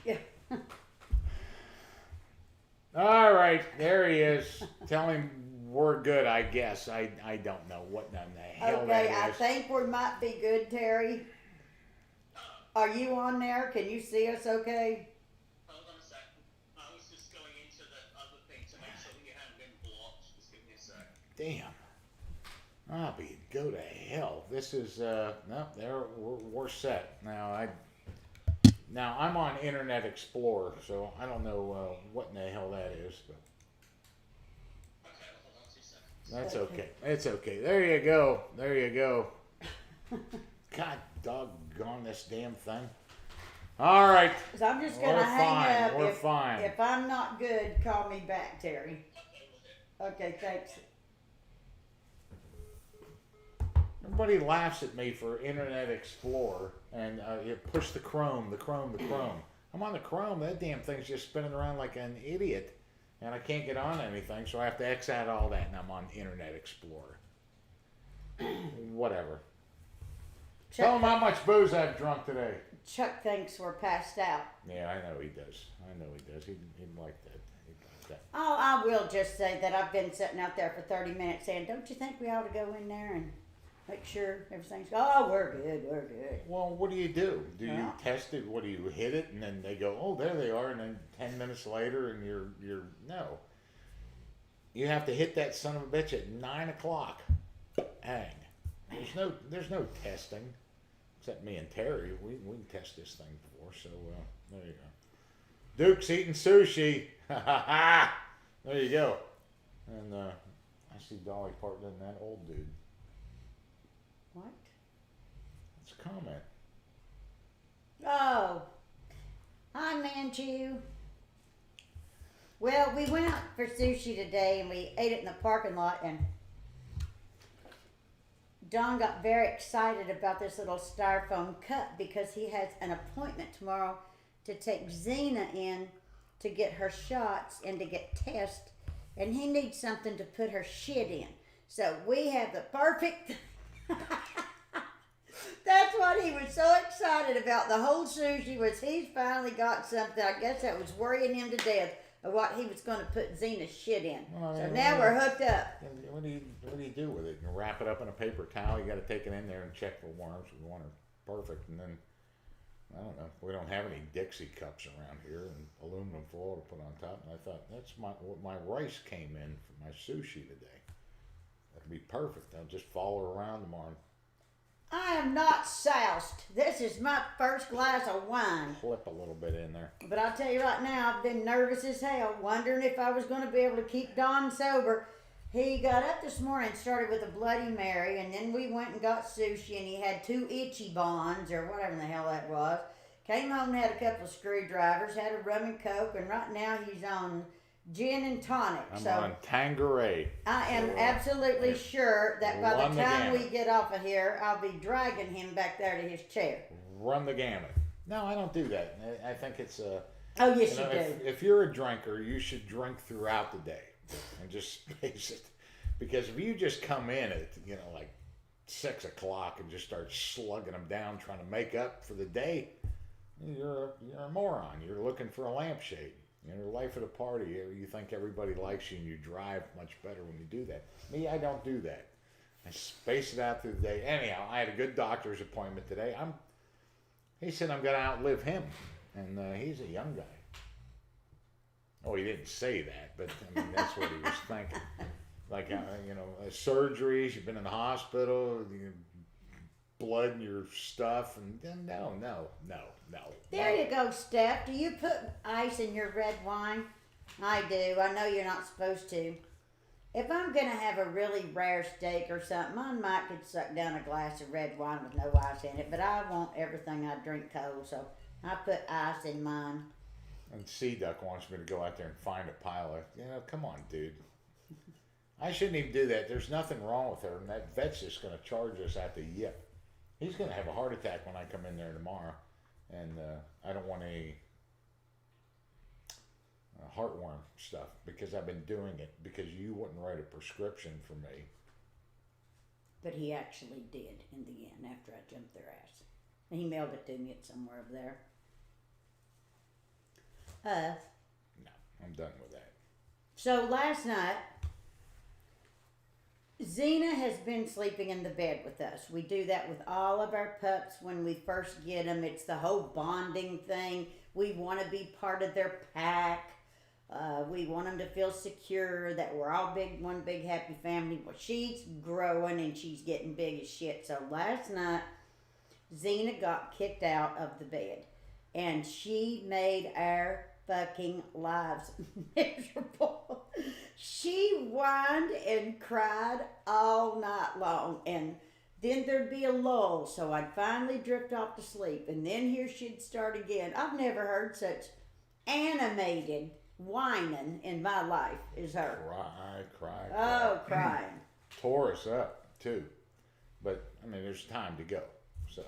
Yeah. All right, there he is. Tell him we're good, I guess. I don't know what in the hell Okay, I that is. think we might be good, Terry. Are you on there? Can you see us okay? Hold on a second. I was just going into the other thing to make sure that you hadn't been blocked. Just give me a sec. Damn. Bobby, go to hell. This is no, there we're set. Now I'm on Internet Explorer, so I don't know what in the hell that is, but Okay, well, hold on 2 seconds. that's Okay. okay. It's okay. There you go. There you go. God doggone this damn thing. All right. So I'm just We're gonna hang fine. up. We're fine. If I'm not good, call me back, Terry. Okay, we'll do. Okay, thanks. Everybody laughs at me for Internet Explorer and you push the Chrome. I'm on the Chrome. That damn thing's just spinning around like an idiot, and I can't get on anything. So I have to X out all that, and I'm on Internet Explorer. Whatever. Tell him how much booze I've drunk today. Chuck thinks we're passed out. Yeah, I know he does. He'd like that. He'd like that. Oh, I will just say that I've been sitting out there for 30 minutes saying, don't you think we ought to go in there and make sure everything's, oh, we're good. Well, what do? Do you Yeah. test it? What do you hit it, and then they go, oh, there they are, and then 10 minutes later, and you're no. You have to hit that son of a bitch at 9 o'clock. Hang. There's no testing, except me and Terry. We can test this thing before, so there you go. Duke's eating sushi. There you go. And I see Dolly Parton and that old dude. What? It's a comment. Oh, hi, Manchu. Well, we went out for sushi today and we ate it in the parking lot, and Don got very excited about this little styrofoam cup because he has an appointment tomorrow to take Xena in to get her shots and to get tests, and he needs something to put her shit in. So we have the perfect. That's what he was so excited about. The whole sushi was he's finally got something. I guess that was worrying him to death of what he was going to put Xena's shit in. Well, So now we're hooked up. What do you do with it? You wrap it up in a paper towel. You got to take it in there and check for worms. We want it perfect, and then I don't know. We don't have any Dixie cups around here and aluminum foil to put on top. And I thought that's what my rice came in for my sushi today. That'd be perfect. I'll just follow around tomorrow. I am not soused. This is my first glass of wine. Clip a little bit in there. But I'll tell you right now, I've been nervous as hell, wondering if I was going to be able to keep Don sober. He got up this morning and started with a Bloody Mary, and then we went and got sushi, and he had 2 itchy bonds, or whatever the hell that was. Came home and had a couple of screwdrivers, had a rum and coke, and right now he's on gin and tonic. I'm on Tanqueray. I am absolutely sure that by Run the the time we gamut. get off of here, I'll be dragging him back there to his chair. Run the gamut. No, I don't do that. I think it's Oh, yes, you do. if you're a drinker, you should drink throughout the day and just space it. Because if you just come in at like 6 o'clock and just start slugging them down, trying to make up for the day, you're a moron. You're looking for a lampshade. Life at a party, you think everybody likes you and you drive much better when you do that. Me, I don't do that. I space it out through the day. Anyhow, I had a good doctor's appointment today. He said I'm going to outlive him, and he's a young guy. Oh, he didn't say that, but I mean that's what he was thinking. Like surgeries, you've been in the hospital, blood in your stuff, and then no. There you go, Steph. Do you put ice in your red wine? I do. I know you're not supposed to. If I'm going to have a really rare steak or something, I might could suck down a glass of red wine with no ice in it, but I want everything I drink cold, so I put ice in mine. And Sea Duck wants me to go out there and find a pile of, come on, dude. I shouldn't even do that. There's nothing wrong with her, and that vet's just going to charge us at the yip. He's going to have a heart attack when I come in there tomorrow, and I don't want any heartworm stuff because I've been doing it because you wouldn't write a prescription for me. But he actually did in the end after I jumped their ass. And he mailed it to me at somewhere over there. Uh, No, I'm done with that. so last night, Xena has been sleeping in the bed with us. We do that with all of our pups when we first get them. It's the whole bonding thing. We want to be part of their pack. We want them to feel secure that we're all one big happy family. Well, she's growing and she's getting big as shit. So last night, Xena got kicked out of the bed, and she made our fucking lives miserable. She whined and cried all night long, and then there'd be a lull, so I'd finally drift off to sleep, and then here she'd start again. I've never heard such animated whining in my life as her. Cry. Oh, crying. Tore us up too, but I mean, there's time to go. So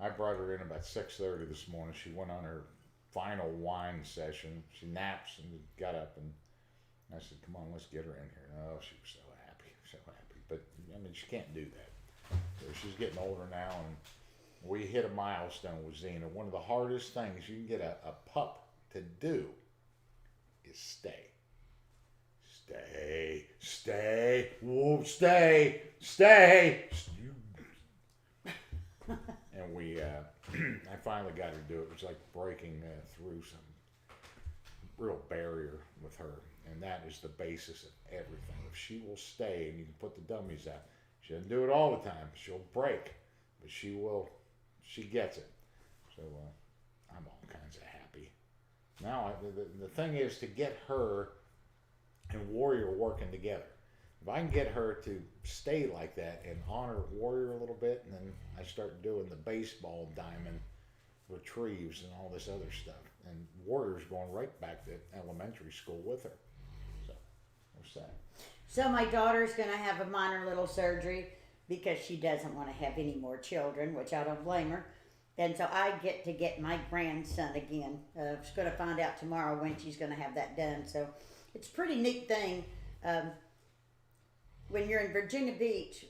I brought her in about 6:30 this morning. She went on her final wine session. She naps and got up, and I said, "Come on, let's get her in here." Oh, she was so happy. But I mean, she can't do that. So she's getting older now, and we hit a milestone with Xena. One of the hardest things you can get a pup to do is stay. Whoa, stay. And we, I finally got her to do it. It was like breaking through some real barrier with her. And that is the basis of everything. If she will stay and you can put the dummies out, she doesn't do it all the time. She'll break, but she will, she gets it. So I'm all kinds of happy. Now, the thing is to get her and Warrior working together. If I can get her to stay like that and honor Warrior a little bit, and then I start doing the baseball diamond retrieves and all this other stuff. And Warrior's going right back to elementary school with her. So, what's that? So my daughter's going to have a minor little surgery because she doesn't want to have any more children, which I don't blame her. And so I get to get my grandson again. She's going to find out tomorrow when she's going to have that done. So it's a pretty neat thing. When you're in Virginia Beach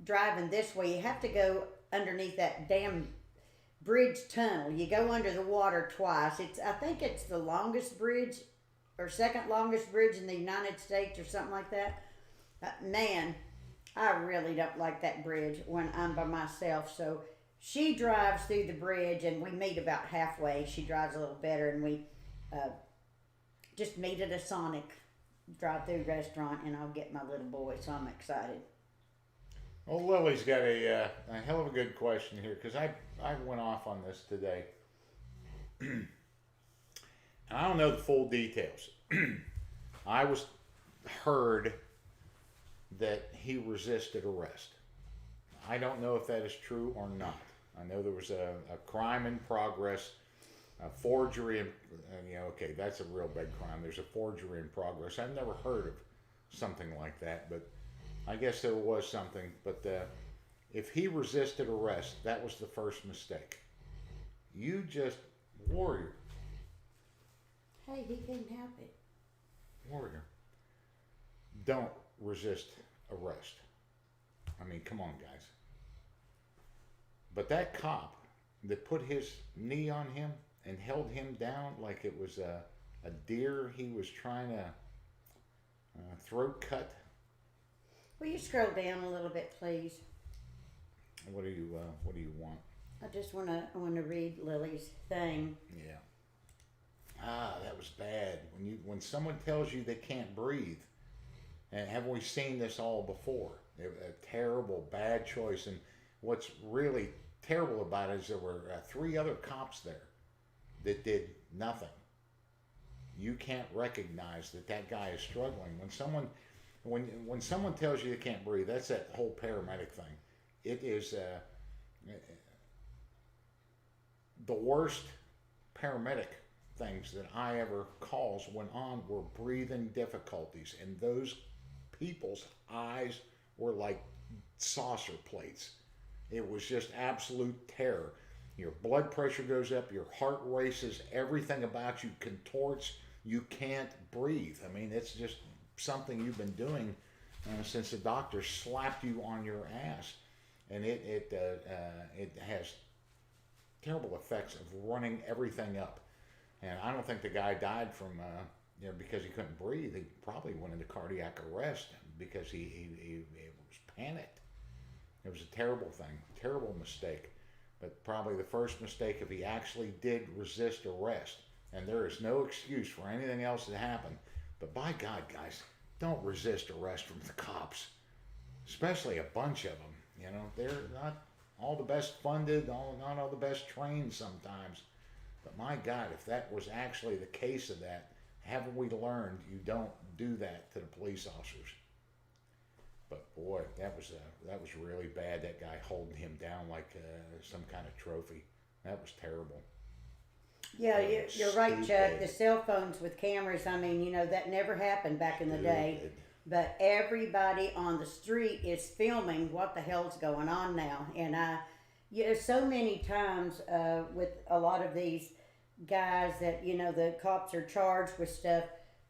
driving this way, you have to go underneath that damn bridge tunnel. You go under the water twice. I think it's the longest bridge or second longest bridge in the United States or something like that. Man, I really don't like that bridge when I'm by myself. So she drives through the bridge and we meet about halfway. She drives a little better, and we just meet at a Sonic drive-through restaurant, and I'll get my little boy, so I'm excited. Well, Lily's got a hell of a good question here, because I went off on this today. And I don't know the full details. I heard that he resisted arrest. I don't know if that is true or not. I know there was a crime in progress, a forgery, and okay, that's a real big crime. There's a forgery in progress. I've never heard of something like that, but I guess there was something. But if he resisted arrest, that was the first mistake. You just, Warrior. Hey, he can't help it. Warrior. Don't resist arrest. I mean, come on, guys. But that cop that put his knee on him and held him down like it was a deer he was trying to throat cut. Will you scroll down a little bit, please? What do you want? I just want to read Lily's thing. Yeah. That was bad. When someone tells you they can't breathe, and haven't we seen this all before? A terrible, bad choice. And what's really terrible about it is there were 3 other cops there that did nothing. You can't recognize that guy is struggling. When someone tells you they can't breathe, that's that whole paramedic thing. It is the worst paramedic things that I ever went on were breathing difficulties, and those people's eyes were like saucer plates. It was just absolute terror. Your blood pressure goes up, your heart races, everything about you contorts, you can't breathe. I mean, it's just something you've been doing since the doctor slapped you on your ass. And it has terrible effects of running everything up. And I don't think the guy died from, because he couldn't breathe. He probably went into cardiac arrest because he was panicked. It was a terrible thing, terrible mistake. But probably the first mistake if he actually did resist arrest. And there is no excuse for anything else that happened. But by God, guys, don't resist arrest from the cops. Especially a bunch of them. You know, they're not all the best funded, not all the best trained sometimes. But my God, if that was actually the case of that, haven't we learned you don't do that to the police officers? But boy, that was really bad. That guy holding him down like some kind of trophy. That was terrible. Yeah, you're right, Chuck. The cell phones with cameras, I mean, that never happened back in the day. But everybody on the street is filming what the hell's going on now. And so many times with a lot of these guys that, the cops are charged with stuff,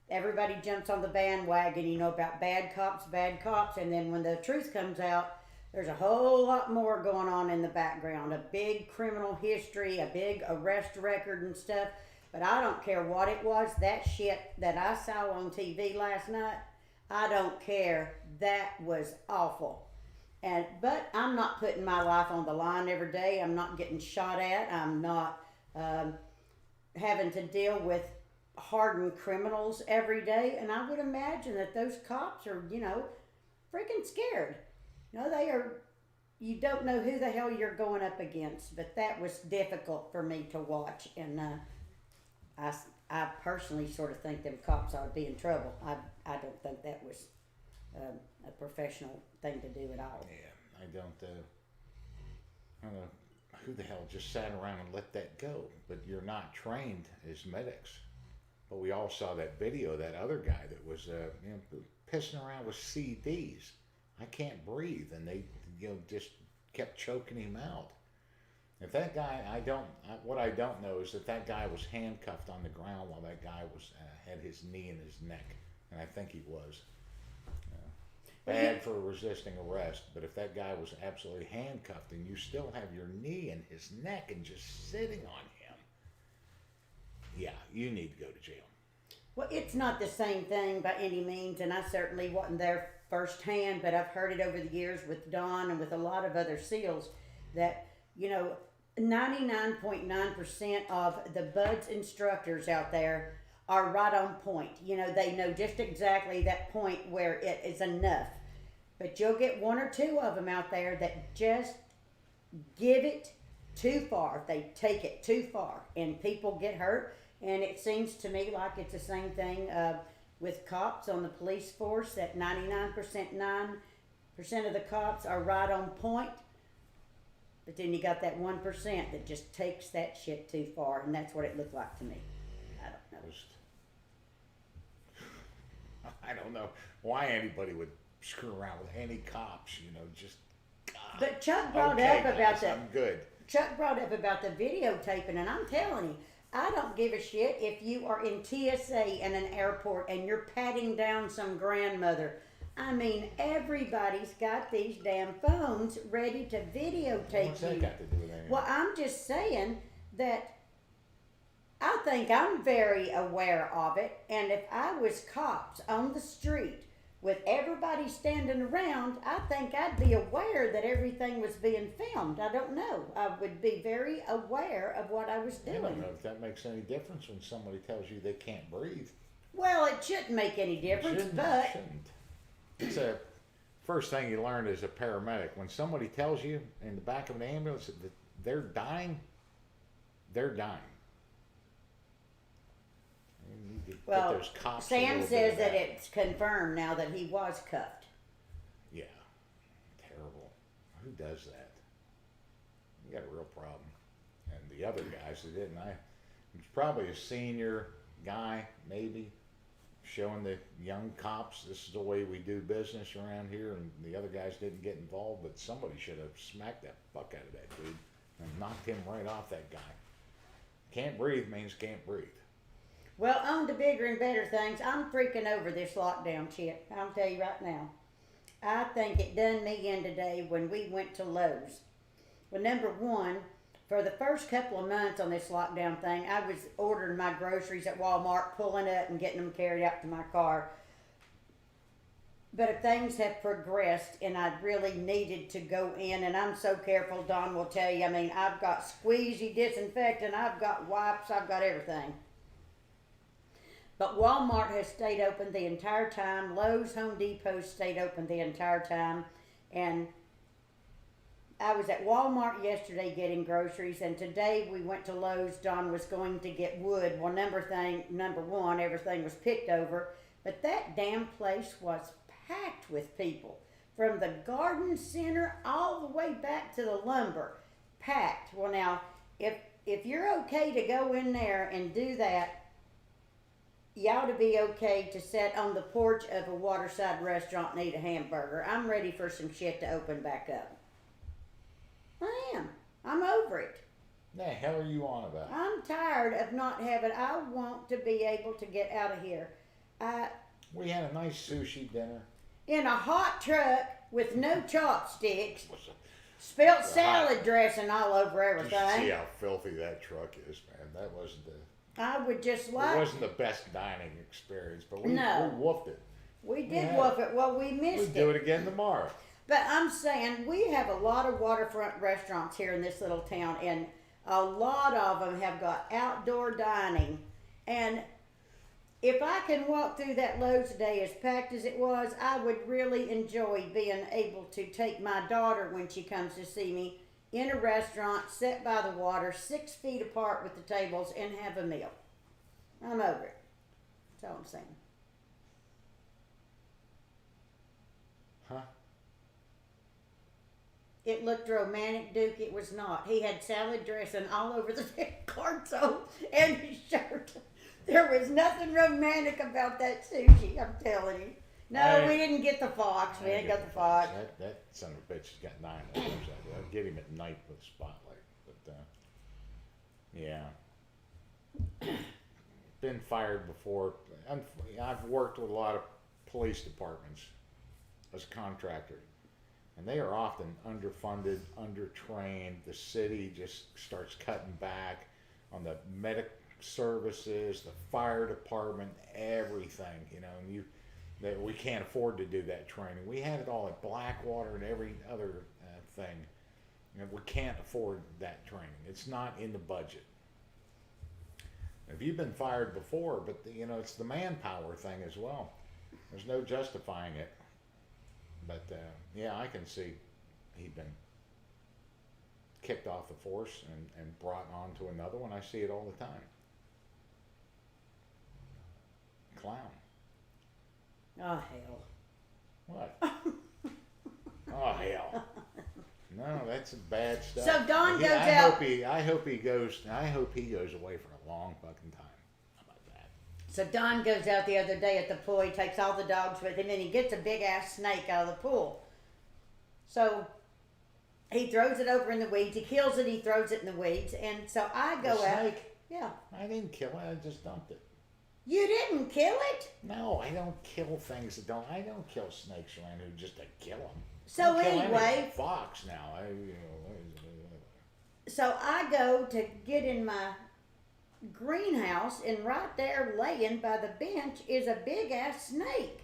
everybody jumps on the bandwagon, about bad cops, and then when the truth comes out, there's a whole lot more going on in the background, a big criminal history, a big arrest record and stuff. But I don't care what it was, that shit that I saw on TV last night, I don't care. That was awful. But I'm not putting my life on the line every day. I'm not getting shot at. I'm not having to deal with hardened criminals every day. And I would imagine that those cops are, freaking scared. They are, you don't know who the hell you're going up against. But that was difficult for me to watch. And I personally sort of think them cops ought to be in trouble. I don't think that was a professional thing to do at all. Yeah, I don't know who the hell just sat around and let that go. But you're not trained as medics. But we all saw that video of that other guy that was pissing around with CDs. I can't breathe, and they just kept choking him out. If that guy, what I don't know is that guy was handcuffed on the ground while that guy had his knee in his neck, and I think he was. Bad for resisting arrest, but if that guy was absolutely handcuffed and you still have your knee in his neck and just sitting on him, yeah, you need to go to jail. Well, it's not the same thing by any means, and I certainly wasn't there firsthand, but I've heard it over the years with Don and with a lot of other SEALs that, 99.9% of the BUDS instructors out there are right on point. They know just exactly that point where it is enough. But you'll get one or two of them out there that just give it too far. They take it too far, and people get hurt. And it seems to me like it's the same thing with cops on the police force, that 99% of the cops are right on point. But then you got that 1% that just takes that shit too far, and that's what it looked like to me. I don't know. I don't know why anybody would screw around with any cops, just God. But Chuck brought I'm good. Chuck brought up about the videotaping, and I'm telling you, I don't give a shit if you are in TSA in an airport and you're patting down some grandmother. I mean, everybody's got these damn phones ready to videotape What's that got to do with anything? Well, I'm just saying that I think I'm very aware of it, and if I was cops on the street with everybody standing around, I think I'd be aware that everything was being filmed. I don't know. I would be very aware of what I was doing. I don't know if that makes any difference when somebody tells you they can't breathe. Well, it shouldn't make any difference, but... Shouldn't. It's a first thing you learn as a paramedic. When somebody tells you in the back of an ambulance that they're dying, they're dying. Well, those cops Sam says that it's confirmed now that he was cuffed. Yeah, terrible. Who does that? You got a real problem. And the other guys that didn't, it's probably a senior guy, maybe, showing the young cops this is the way we do business around here, and the other guys didn't get involved, but somebody should have smacked that fuck out of that dude and knocked him right off that guy. Can't breathe means can't breathe. Well, on to bigger and better things. I'm freaking over this lockdown shit. I'll tell you right now. I think it done me in today when we went to Lowe's. Well, number one, For the first couple of months on this lockdown thing, I was ordering my groceries at Walmart, pulling up and getting them carried out to my car. But if things have progressed and I really needed to go in, and I'm so careful, Don will tell you, I mean, I've got squeezy disinfectant, I've got wipes, I've got everything. But Walmart has stayed open the entire time. Lowe's, Home Depot stayed open the entire time. And I was at Walmart yesterday getting groceries, and today we went to Lowe's. Don was going to get wood. Well, number one, everything was picked over. But that damn place was packed with people. From the garden center all the way back to the lumber. Packed. Well, now, if you're okay to go in there and do that, you ought to be okay to sit on the porch of a waterside restaurant and eat a hamburger. I'm ready for some shit to open back up. I am. I'm over it. The hell are you on about? I'm tired of not having. I want to be able to get out of here. We had a nice sushi dinner. In a hot truck with no chopsticks, spilt salad dressing all over everything. You should see how filthy that truck is, man. That wasn't the. I would just It like. wasn't the best dining experience, but we No. woofed it. We did Yeah. woof it. Well, we missed We'll do it. it again tomorrow. But I'm saying we have a lot of waterfront restaurants here in this little town, and a lot of them have got outdoor dining. And if I can walk through that Lowe's today as packed as it was, I would really enjoy being able to take my daughter when she comes to see me in a restaurant, sit by the water, 6 feet apart with the tables, and have a meal. I'm over it. That's all I'm saying. Huh? It looked romantic, Duke. It was not. He had salad dressing all over the carton and his shirt. There was nothing romantic about that sushi, I'm telling you. No, we didn't get the fox. We didn't get the fox. That son of a bitch has got 9 hours. I'd get him at night with a spotlight. But, yeah. Been fired before. I've worked with a lot of police departments as a contractor. And they are often underfunded, undertrained. The city just starts cutting back on the medic services, the fire department, everything, you know, and that we can't afford to do that training. We had it all at Blackwater and every other thing. You know, we can't afford that training. It's not in the budget. If you've been fired before, but you know, it's the manpower thing as well. There's no justifying it. But yeah, I can see he'd been kicked off the force and brought on to another one. I see it all the time. Clown. Oh, hell. What? Oh, hell. No, that's bad stuff. So Don goes out. I hope he goes away for a long fucking time. How about that? So Don goes out the other day at the pool. He takes all the dogs with him, and he gets a big ass snake out of the pool. So he throws it over in the weeds. He kills it. He throws it in the weeds. And so I go out. Snake? Yeah. I didn't kill it. I just dumped it. You didn't kill it? No, I don't kill things that don't. I don't kill snakes around here just to kill them. So I kill anyway, any fox now. so I go to get in my greenhouse, and right there laying by the bench is a big ass snake.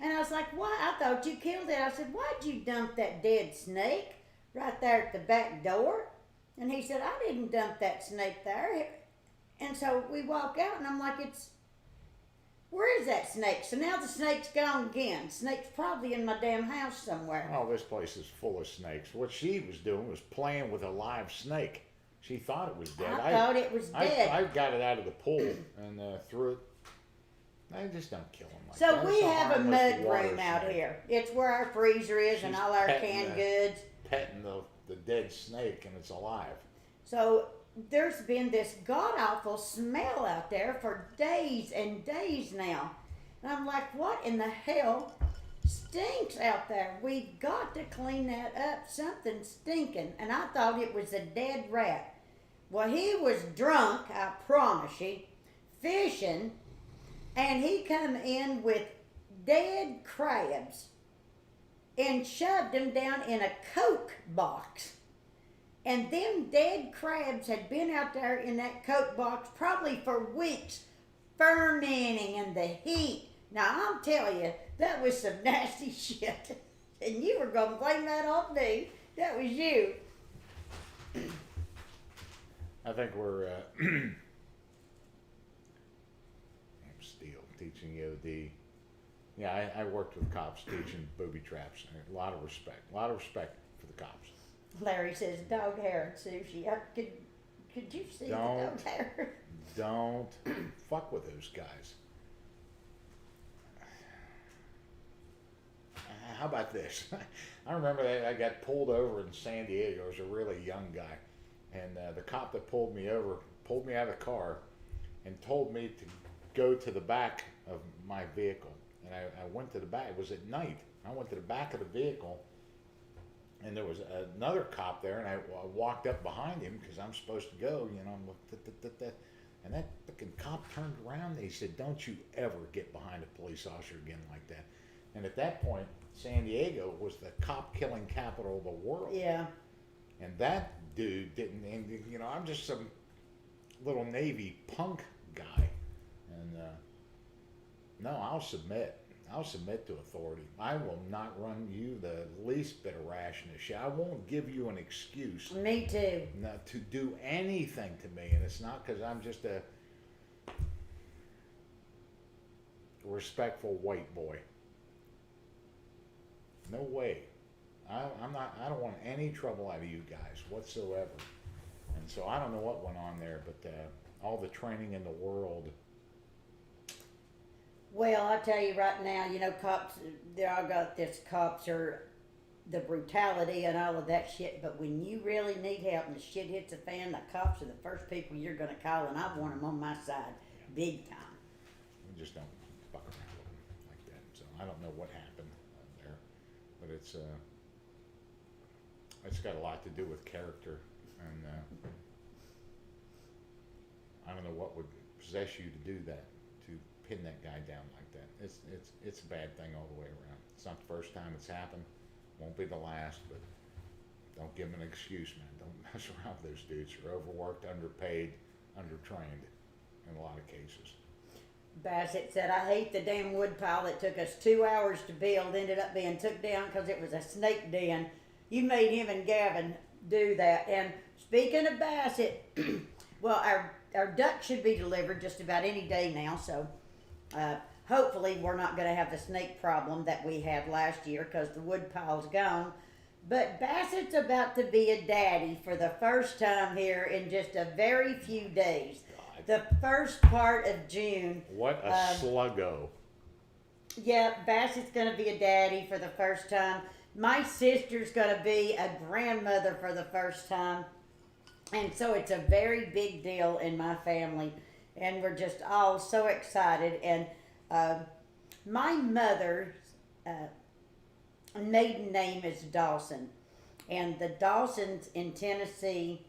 And I was like, why? I thought you killed it. I said, why'd you dump that dead snake right there at the back door? And he said, I didn't dump that snake there. And so we walk out, and I'm like, where is that snake? So now the snake's gone again. Snake's probably in my damn house somewhere. Oh, this place is full of snakes. What she was doing was playing with a live snake. She thought it was dead. I thought it was dead. I got it out of the pool and threw it. I just don't kill them like So that. we It's have a harmless mud water room out snake. here. It's where our freezer is and She's all our petting canned the- goods. Petting the dead snake, and it's alive. So there's been this god-awful smell out there for days and days now. And I'm like, what in the hell stinks out there? We've got to clean that up. Something's stinking. And I thought it was a dead rat. Well, he was drunk, I promise you, fishing, and he come in with dead crabs and shoved them down in a Coke box. And them dead crabs had been out there in that coat box probably for weeks, fermenting in the heat. Now, I'll tell you, that was some nasty shit. And you were going to blame that on me. That was you. I think we're, I'm still teaching EOD. Yeah, I worked with cops teaching booby traps. A lot of respect for the cops. Larry says dog hair and sushi. Could you see the dog hair? Don't fuck with those guys. How about this? I remember that I got pulled over in San Diego. I was a really young guy. And the cop that pulled me over pulled me out of the car and told me to go to the back of my vehicle. And I went to the back. It was at night. I went to the back of the vehicle, and there was another cop there, and I walked up behind him because I'm supposed to go, you know. And that fucking cop turned around and he said, "Don't you ever get behind a police officer again like that." And at that point, San Diego was the cop killing capital of the world. Yeah. And that dude didn't, and you know, I'm just some little Navy punk guy. And no, I'll submit. I'll submit to authority. I will not run you the least bit of rashness. I won't give you an excuse. Me too. Not to do anything to me. And it's not because I'm just a respectful white boy. No way. I'm not. I don't want any trouble out of you guys whatsoever. And so I don't know what went on there, but all the training in the world. Well, I tell you right now, you know, cops, they all got this, cops are the brutality and all of that shit, but when you really need help and the shit hits the fan, the cops are the first people you're going to call, and I want them on my side, big time. We just don't fuck around with them like that. So I don't know what happened there, but it's got a lot to do with character, and I don't know what would possess you to do that, to pin that guy down like that. It's a bad thing all the way around. It's not the first time it's happened. Won't be the last, but don't give them an excuse, man. Don't mess around with those dudes. They're overworked, underpaid, undertrained in a lot of cases. Bassett said, I hate the damn wood pile that took us 2 hours to build, ended up being took down because it was a snake den. You made him and Gavin do that. And speaking of Bassett, well, our duck should be delivered just about any day now, so hopefully we're not going to have the snake problem that we had last year because the wood pile's gone. But Bassett's about to be a daddy for the first time here in just a very few days. God. The first part of June. What a sluggo. Yeah, Bassett's going to be a daddy for the first time. My sister's going to be a grandmother for the first time. And so it's a very big deal in my family. And we're just all so excited. And my mother's maiden name is Dawson. And the Dawsons in Tennessee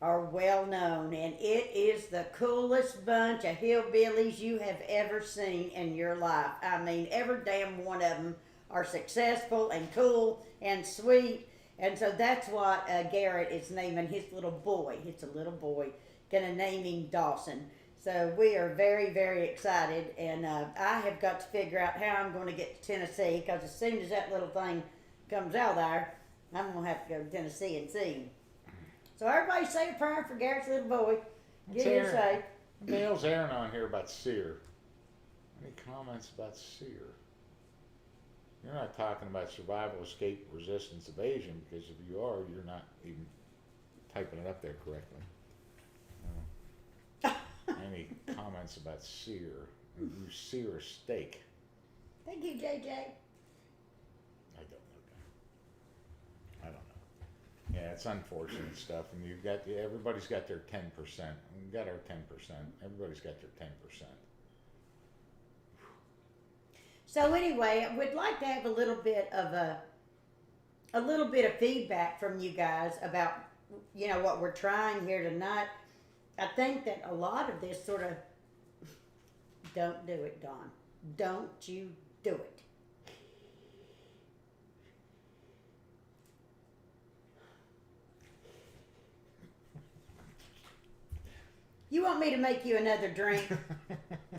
are well known. And it is the coolest bunch of hillbillies you have ever seen in your life. I mean, every damn one of them are successful and cool and sweet. And so that's what Garrett is naming his little boy. It's a little boy. Gonna name him Dawson. So we are very, very excited. And I have got to figure out how I'm going to get to Tennessee, because as soon as that little thing comes out there, I'm going to have to go to Tennessee and see him. So everybody say a prayer for Garrett's little boy. Get here safe. Neil's Aaron on here about Sear. Any comments about Sear? You're not talking about survival, escape, resistance, evasion, because if you are, you're not even typing it up there correctly. Any comments about Sear? You sear a steak. Thank you, JJ. I don't know, guy. I don't know. Yeah, it's unfortunate stuff, and you've got everybody's got their 10%. We've got our 10%. Everybody's got their 10%. So anyway, we'd like to have a little bit of feedback from you guys about, you know, what we're trying here tonight. I think that a lot of this sort of, don't do it, Dawn. Don't you do it. You want me to make you another drink?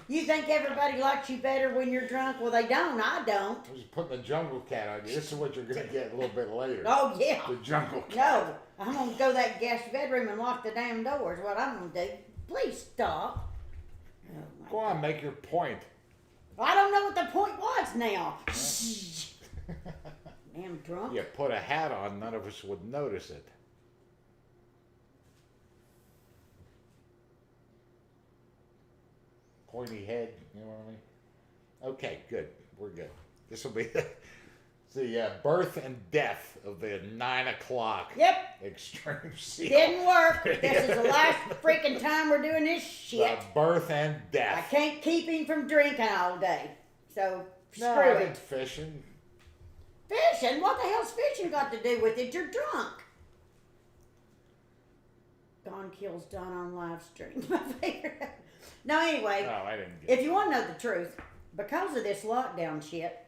You think everybody likes you better when you're drunk? Well, they don't. I don't. I was putting the jungle cat on you. This is what you're going to get a little bit later. Oh, yeah. The jungle cat. No, I'm going to go that guest bedroom and lock the damn doors. What I'm going to do. Please stop. Oh, my Go on, make your point. I don't know what the point was now. Damn drunk. You put a hat on, none of us would notice it. Pointy head, you know what I mean? Okay, good. We're good. This will be the birth and death of the 9 o'clock Yep. extreme seal. Didn't work. This is the last freaking time we're doing this shit. The birth and I death. can't keep him from drinking all day. So, screw No, I've been it. fishing. Fishing? What the hell's fishing got to do with it? You're drunk. Don kills Don on live stream. My favorite. No, anyway, No, I didn't get if you want to know the truth, because of this lockdown shit,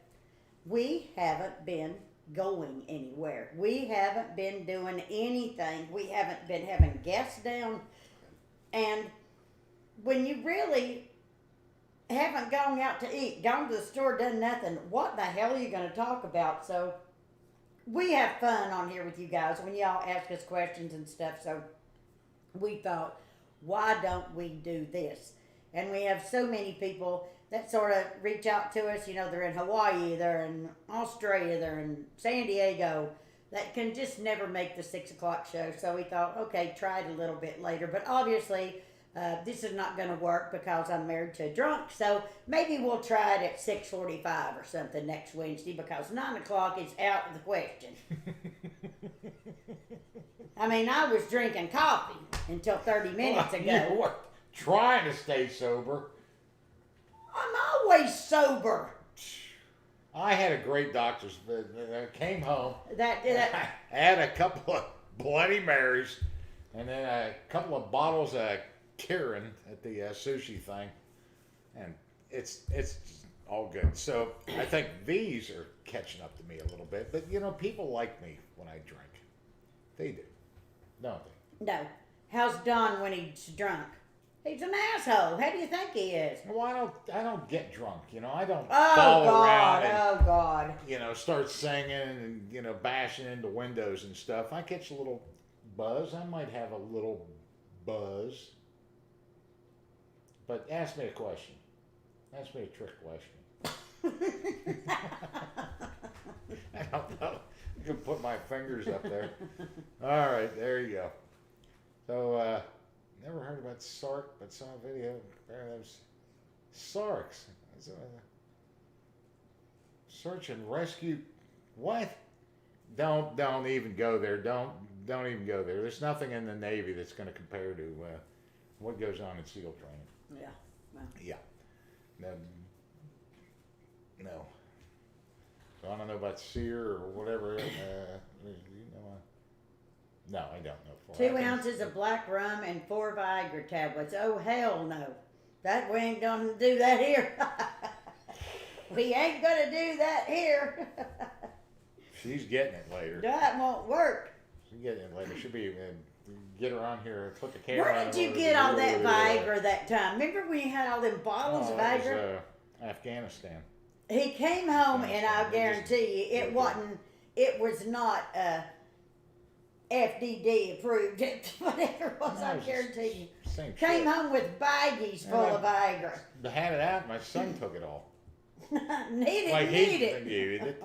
we haven't been going anywhere. We haven't been doing anything. We haven't been having guests down. And when you really haven't gone out to eat, gone to the store, done nothing, what the hell are you going to talk about? So we have fun on here with you guys when y'all ask us questions and stuff. So we thought, why don't we do this? And we have so many people that sort of reach out to us. You know, they're in Hawaii, they're in Australia, they're in San Diego, that can just never make the 6 o'clock show. So we thought, okay, try it a little bit later. But obviously, this is not going to work because I'm married to a drunk. So maybe we'll try it at 6:45 or something next Wednesday, because 9 o'clock is out of the question. I mean, I was drinking coffee until 30 minutes ago. You were trying to stay sober. I'm always sober. I had a great doctor's visit. I came home. That I had a couple of Bloody Marys and then a couple of bottles of Kirin at the sushi thing. And it's all good. So I think these are catching up to me a little bit. But, you know, people like me when I drink. They do. Don't they? No. How's Don when he's drunk? He's an asshole. How do you think he is? Well, I don't get drunk, you know. I don't Oh fall God! around and, Oh God! you know, start singing and, you know, bashing into windows and stuff. I catch a little buzz. I might have a little buzz. But ask me a question. Ask me a trick question. I don't know. I can put my fingers up there. All right, there you go. So, never heard about Sark, but saw a video. Apparently, there's Sarks. Search and rescue. What? Don't even go there. Don't even go there. There's nothing in the Navy that's going to compare to what goes on in SEAL training. Yeah. Well. Yeah. No. So I don't know about Sear or whatever. You know, no, I don't know. 2 ounces of black rum and 4 Viagra tablets. Oh hell no! We ain't gonna do that here. We ain't gonna do that here. She's getting it later. That won't work. She's getting it later. She'll be get her on here. Put the camera. Where did you get all that Viagra that time? Remember when you had all them bottles of Viagra? It was, Afghanistan. He came home, and I'll guarantee you, it wasn't. It was not FDD approved. Whatever it was, I guarantee you. Same Came shit. home with baggies full of Viagra. I had it out. My son took it all. Need Like it. needed it.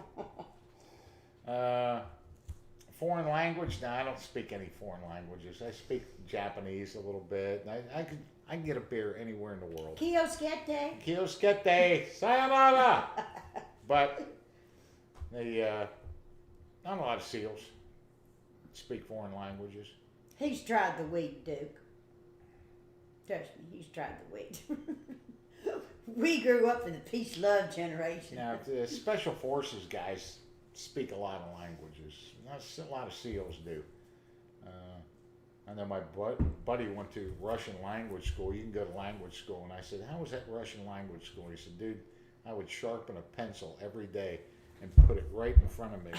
Foreign language? No, I don't speak any foreign languages. I speak Japanese a little bit. I can get a beer anywhere in the world. Kioskete. Kioskete, sayonara. But not a lot of SEALs speak foreign languages. He's tried the weed, Duke. Trust me, he's tried the weed. We grew up in the peace love generation. Now, the special forces guys speak a lot of languages. A lot of SEALs do. I know my buddy went to Russian language school. You can go to language school. And I said, how was that Russian language school? He said, dude, I would sharpen a pencil every day and put it right in front of me.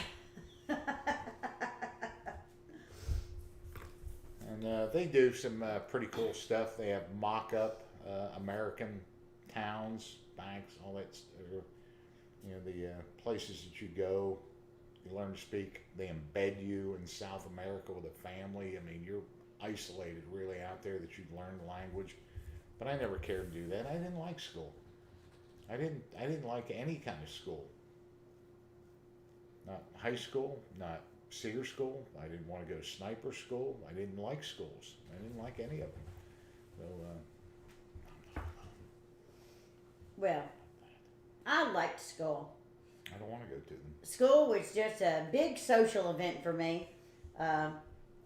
And they do some pretty cool stuff. They have mock-up American towns, banks, all that. You know, the places that you go, you learn to speak. They embed you in South America with a family. I mean, you're isolated really out there that you'd learn the language. But I never cared to do that. I didn't like school. I didn't like any kind of school. Not high school, not Sears school. I didn't want to go to sniper school. I didn't like schools. I didn't like any of them. So, Well, I liked school. I don't want to go to them. School was just a big social event for me. I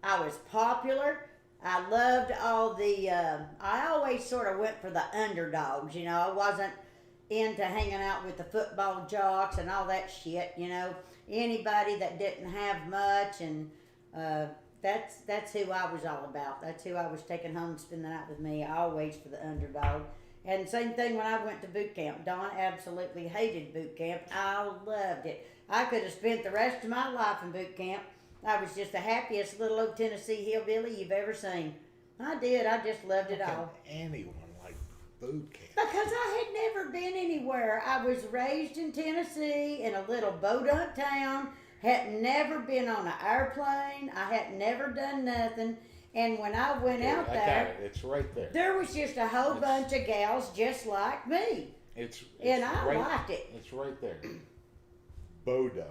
was popular. I loved all the, I always sort of went for the underdogs, you know. I wasn't into hanging out with the football jocks and all that shit, you know. Anybody that didn't have much, and that's who I was all about. That's who I was taking home to spend the night with me, always for the underdog. And same thing when I went to boot camp. Don absolutely hated boot camp. I loved it. I could have spent the rest of my life in boot camp. I was just the happiest little old Tennessee hillbilly you've ever seen. I did. I just loved it all. Anyone like boot camp? Because I had never been anywhere. I was raised in Tennessee in a little bodunk town. Had never been on an airplane. I had never done nothing. And when I went out I there, got it. It's right there. there was just a whole bunch of gals just like me. It's And I right, liked it. It's right there. Bodunk.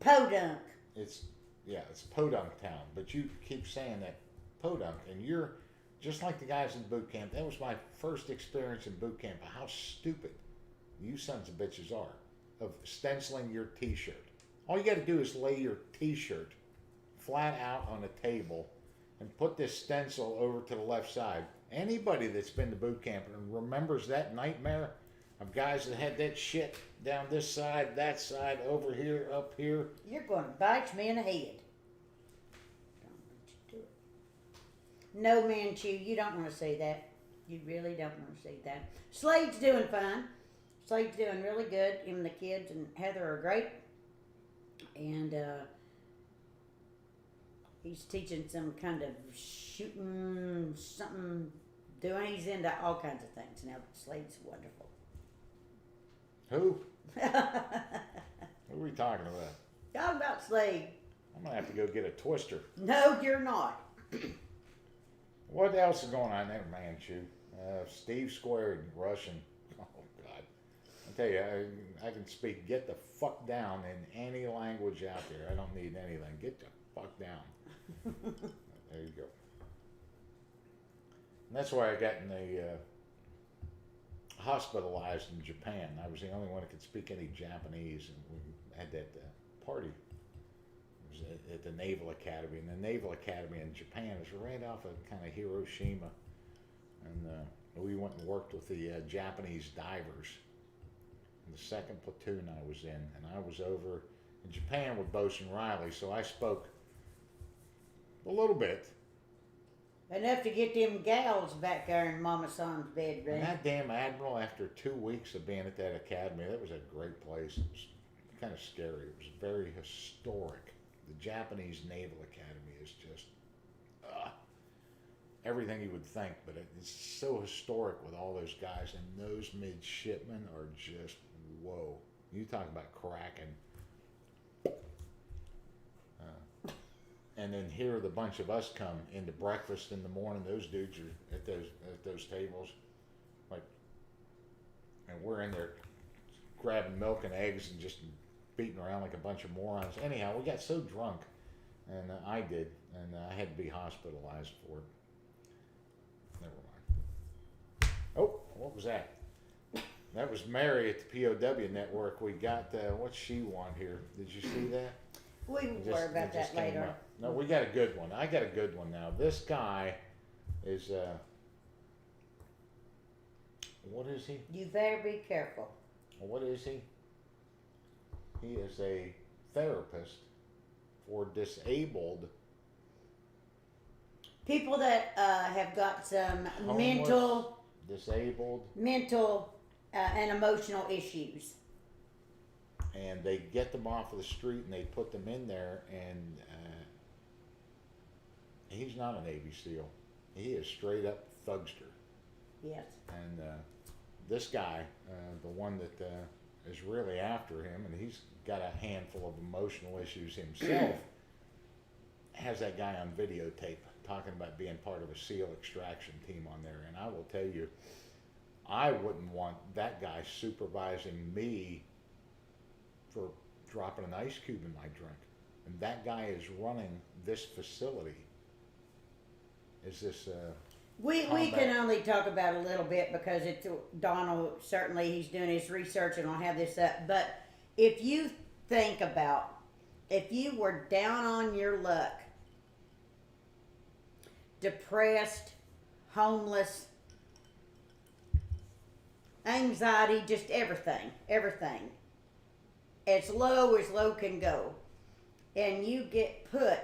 Podunk. It's Podunk Town. But you keep saying that Podunk, and you're just like the guys in boot camp. That was my first experience in boot camp. How stupid you sons of bitches are of stenciling your T-shirt. All you got to do is lay your T-shirt flat out on a table and put this stencil over to the left side. Anybody that's been to boot camp and remembers that nightmare of guys that had that shit down this side, that side, over here, up here. You're going to bite me in the head. Don't let you do it. No, Manchu, you don't want to say that. You really don't want to say that. Slade's doing fine. Slade's doing really good. Him and the kids and Heather are great. And he's teaching some kind of shooting, something, doing. He's into all kinds of things now. Slade's wonderful. Who? Who are we talking about? Talk about Slade. I'm going to have to go get a twister. No, you're not. What else is going on there, Manchu? Steve squared Russian. Oh, God. I tell you, I can speak get the fuck down in any language out there. I don't need anything. Get the fuck down. There you go. And that's why I got in the hospitalized in Japan. I was the only one that could speak any Japanese, and we had that party. It was at the Naval Academy, and the Naval Academy in Japan is right off of kind of Hiroshima. And we went and worked with the Japanese divers. In the second platoon I was in, and I was over in Japan with Bosun Riley, so I spoke a little bit. Enough to get them gals back there in Mama Son's bedroom. And that damn admiral, after 2 weeks of being at that academy, that was a great place. It was kind of scary. It was very historic. The Japanese Naval Academy is just everything you would think, but it's so historic with all those guys, and those midshipmen are just, whoa. You talk about cracking. And then here the bunch of us come into breakfast in the morning. Those dudes are at those tables, like, and we're in there grabbing milk and eggs and just beating around like a bunch of morons. Anyhow, we got so drunk, and I did, and I had to be hospitalized for it. Never mind. Oh, what was that? That was Mary at the POW network. We got what's she want here? Did you see that? We will worry about that later. No, we got a good one. I got a good one now. This guy is, what is he? You better be careful. What is he? He is a therapist for disabled people that have got some homeless, disabled, mental and emotional issues. And they get them off of the street and they put them in there, and he's not a Navy SEAL. He is straight up thugster. Yes. And this guy, the one that is really after him, and he's got a handful of emotional issues himself, has that guy on videotape talking about being part of a SEAL extraction team on there. And I will tell you, I wouldn't want that guy supervising me for dropping an ice cube in my drink. And that guy is running this facility. Is this we can only talk about a little bit because it's Donald, certainly he's doing his research and I'll have this up. But if you think about, if you were down on your luck, depressed, homeless, anxiety, just everything, as low can go, and you get put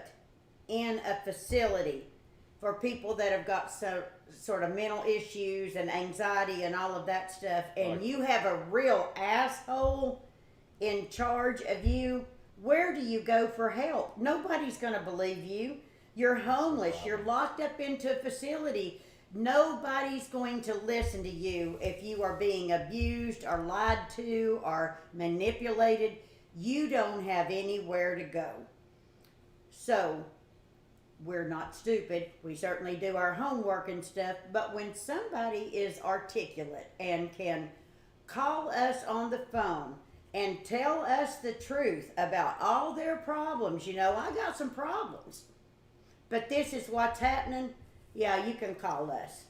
in a facility for people that have got sort of mental issues and anxiety and all of that stuff, and you have a real asshole in charge of you, where do you go for help? Nobody's going to believe you. You're homeless. You're locked up into a facility. Nobody's going to listen to you if you are being abused or lied to or manipulated. You don't have anywhere to go. So, we're not stupid. We certainly do our homework and stuff. But when somebody is articulate and can call us on the phone and tell us the truth about all their problems, I got some problems, but this is what's happening. Yeah, you can call us.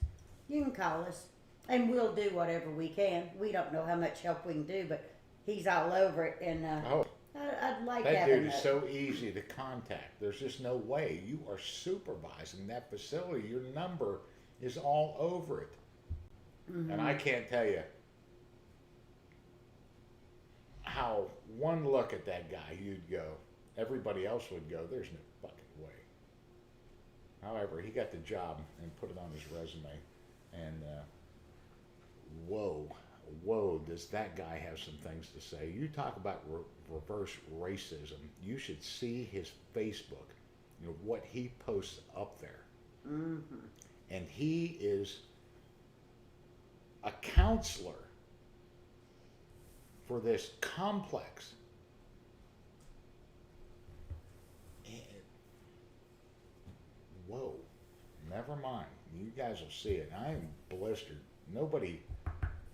And we'll do whatever we can. We don't know how much help we can do, but he's all over it, and I'd like that having dude is so easy to contact. There's just no way. You are supervising that facility. Your number is all over it. Mm-hmm. And I can't tell you how one look at that guy, you'd go, everybody else would go, there's no fucking way. However, he got the job and put it on his resume. And whoa, does that guy have some things to say. You talk about reverse racism. You should see his Facebook, what he posts up there. Mm-hmm. And he is a counselor for this complex. And, whoa, never mind. You guys will see it. I am blistered. Nobody...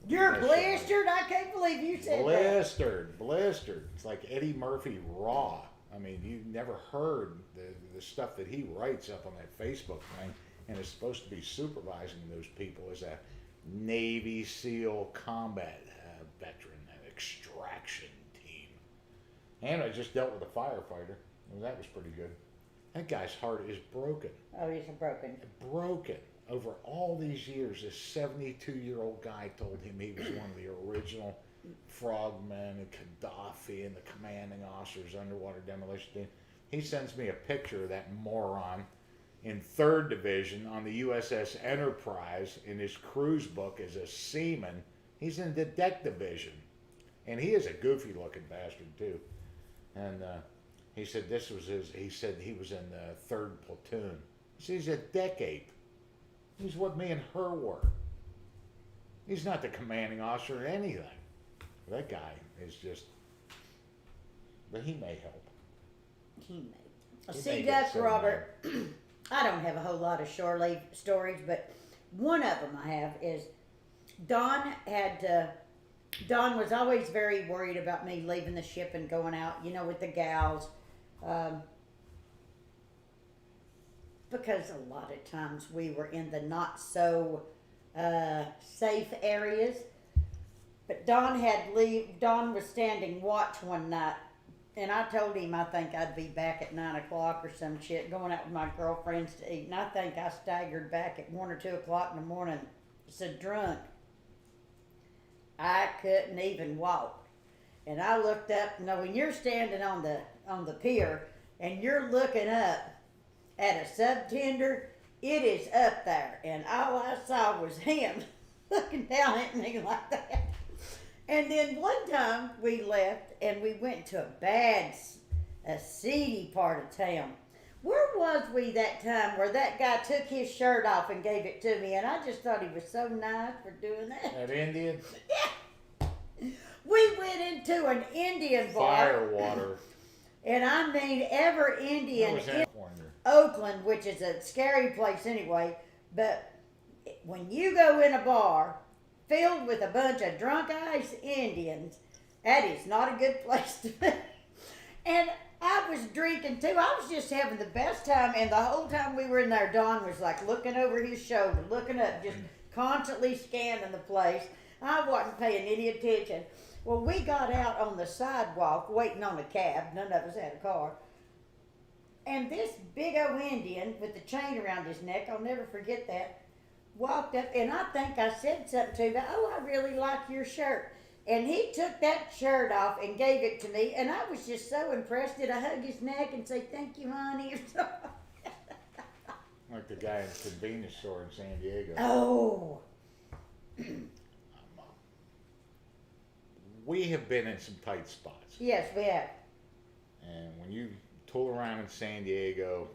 You're blistered? I can't believe you said that. Blistered. It's like Eddie Murphy raw. I mean, you've never heard the stuff that he writes up on that Facebook thing, and is supposed to be supervising those people as a Navy SEAL combat veteran, an extraction team. And I just dealt with a firefighter, and that was pretty good. That guy's heart is broken. Oh, he's broken. Broken. Over all these years, this 72-year-old guy told him he was one of the original frogmen and Gaddafi and the commanding officers underwater demolition team. He sends me a picture of that moron in 3rd Division on the USS Enterprise in his cruise book as a seaman. He's in the deck division. And he is a goofy-looking bastard, too. And he said he said he was in the 3rd Platoon. He said he's a deck ape. He's what me and her were. He's not the commanding officer or anything. That guy is just... But he may help. He may. See, Duck, Robert, I don't have a whole lot of shore leave stories, but one of them I have is Don was always very worried about me leaving the ship and going out, with the gals. Because a lot of times we were in the not so safe areas. But Don was standing watch one night, and I told him I think I'd be back at 9 o'clock or some shit, going out with my girlfriends to eat. And I think I staggered back at 1 or 2 o'clock in the morning, so drunk. I couldn't even walk. And I looked up, when you're standing on the pier and you're looking up at a subtender, it is up there, and all I saw was him looking down at me like that. And then one time we left and we went to a seedy part of town. Where was we that time where that guy took his shirt off and gave it to me, and I just thought he was so nice for doing that. That Indian? We went into an Indian bar. Firewater. And I mean, ever That Indian was in California. Oakland, which is a scary place anyway, but when you go in a bar filled with a bunch of drunk ass Indians, that is not a good place to be. And I was drinking too. I was just having the best time, and the whole time we were in there, Don was like looking over his shoulder, looking up, just constantly scanning the place. I wasn't paying any attention. Well, we got out on the sidewalk waiting on a cab. None of us had a car. And this big old Indian with the chain around his neck, I'll never forget that, walked up, and I think I said something to him, oh, I really like your shirt. And he took that shirt off and gave it to me, and I was just so impressed. Did I hug his neck and say, thank you, honey, or something? Like the guy in the convenience store in San Diego. Oh. We have been in some tight spots. Yes, we have. And when you tool around in San Diego,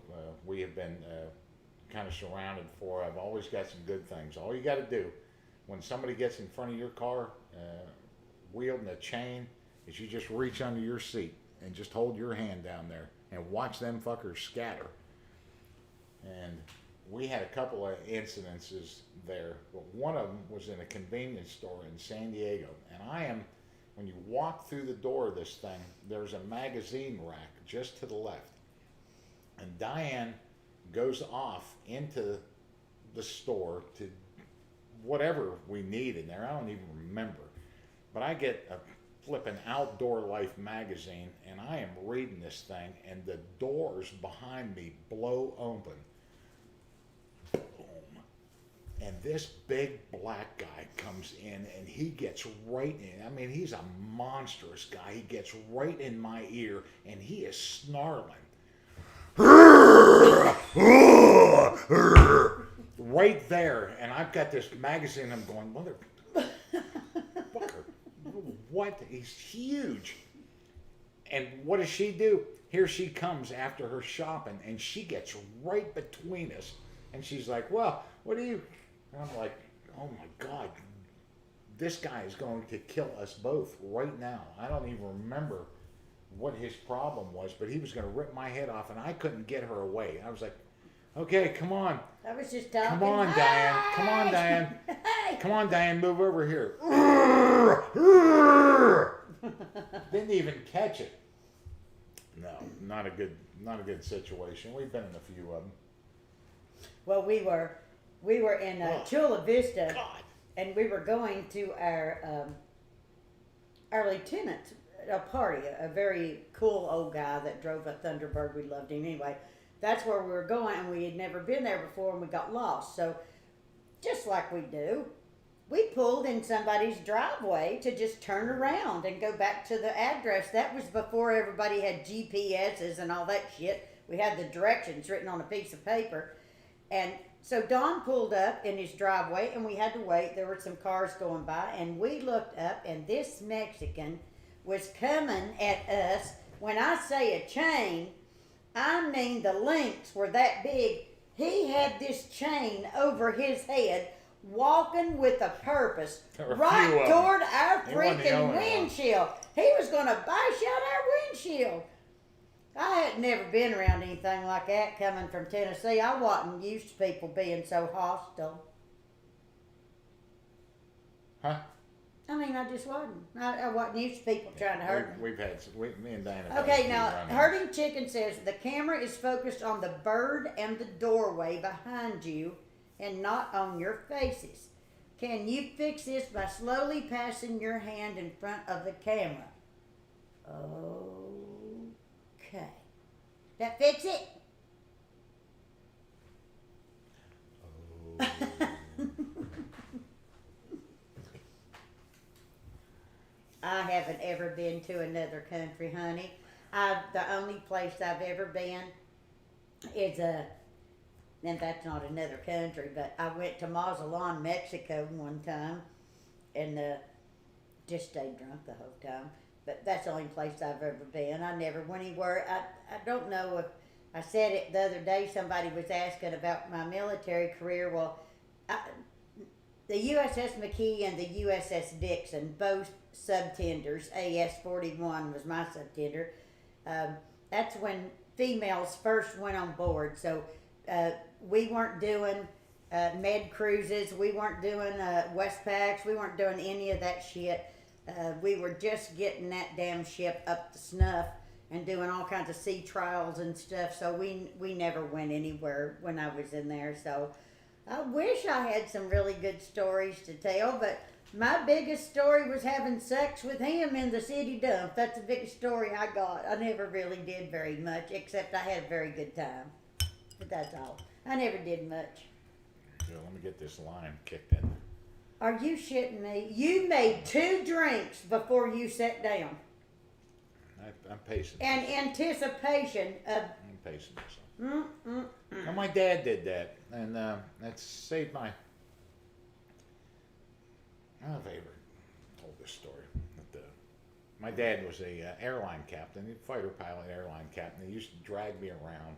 we have been kind of surrounded for. I've always got some good things. All you got to do when somebody gets in front of your car, wielding a chain, is you just reach under your seat and just hold your hand down there and watch them fuckers scatter. And we had a couple of incidences there, but one of them was in a convenience store in San Diego. And when you walk through the door of this thing, there's a magazine rack just to the left. And Diane goes off into the store to whatever we need in there. I don't even remember. But I get a flippin' Outdoor Life magazine, and I am reading this thing, and the doors behind me blow open. Boom. And this big black guy comes in, and he gets right in. I mean, he's a monstrous guy. He gets right in my ear, and he is snarling. Right there, and I've got this magazine, I'm going, motherfucker, what? He's huge. And what does she do? Here she comes after her shopping, and she gets right between us, and she's like, well, what do you... And I'm like, oh my God, this guy is going to kill us both right now. I don't even remember what his problem was, but he was going to rip my head off, and I couldn't get her away. I was like, okay, come on. I was just talking. Come on, Diane. Come on, Diane. Hey. Come on, Diane, move over here. Didn't even catch it. No, not a good situation. We've been in a few of them. Well, we were in Chula Vista, God. and we were going to our lieutenant's party, a very cool old guy that drove a Thunderbird. We loved him anyway. That's where we were going, and we had never been there before, and we got lost. So, just like we do, we pulled in somebody's driveway to just turn around and go back to the address. That was before everybody had GPSs and all that shit. We had the directions written on a piece of paper. And so Don pulled up in his driveway, and we had to wait. There were some cars going by, and we looked up, and this Mexican was coming at us. When I say a chain, I mean the links were that big. He had this chain over his head, walking with a purpose, right toward our freaking windshield. He was going to bash out our windshield. I had never been around anything like that coming from Tennessee. I wasn't used to people being so hostile. Huh? I mean, I just wasn't. I wasn't used to people trying to hurt me. Me and Diana. have Okay, had a now, few run-ins. Hurting Chicken says the camera is focused on the bird and the doorway behind you and not on your faces. Can you fix this by slowly passing your hand in front of the camera? Okay. That fix it? Oh. I haven't ever been to another country, honey. The only place I've ever been is and that's not another country, but I went to Mazatlan, Mexico one time, and just stayed drunk the whole time. But that's the only place I've ever been. I never went anywhere. I don't know if I said it the other day. Somebody was asking about my military career. Well, the USS McKee and the USS Dixon, both subtenders. AS-41 was my subtender. That's when females first went on board. So we weren't doing med cruises. We weren't doing Westpacks. We weren't doing any of that shit. We were just getting that damn ship up to snuff and doing all kinds of sea trials and stuff. So we never went anywhere when I was in there. So I wish I had some really good stories to tell, but my biggest story was having sex with him in the city dump. That's the biggest story I got. I never really did very much, except I had a very good time. But that's all. I never did much. Yeah, let me get this line kicked in. Are you shitting me? You made 2 drinks before you sat down. I'm pacing. And anticipation of... I'm pacing myself. Well, my dad did that, and that saved my... I don't know if I ever told this story. But, my dad was a airline captain, a fighter pilot airline captain. He used to drag me around.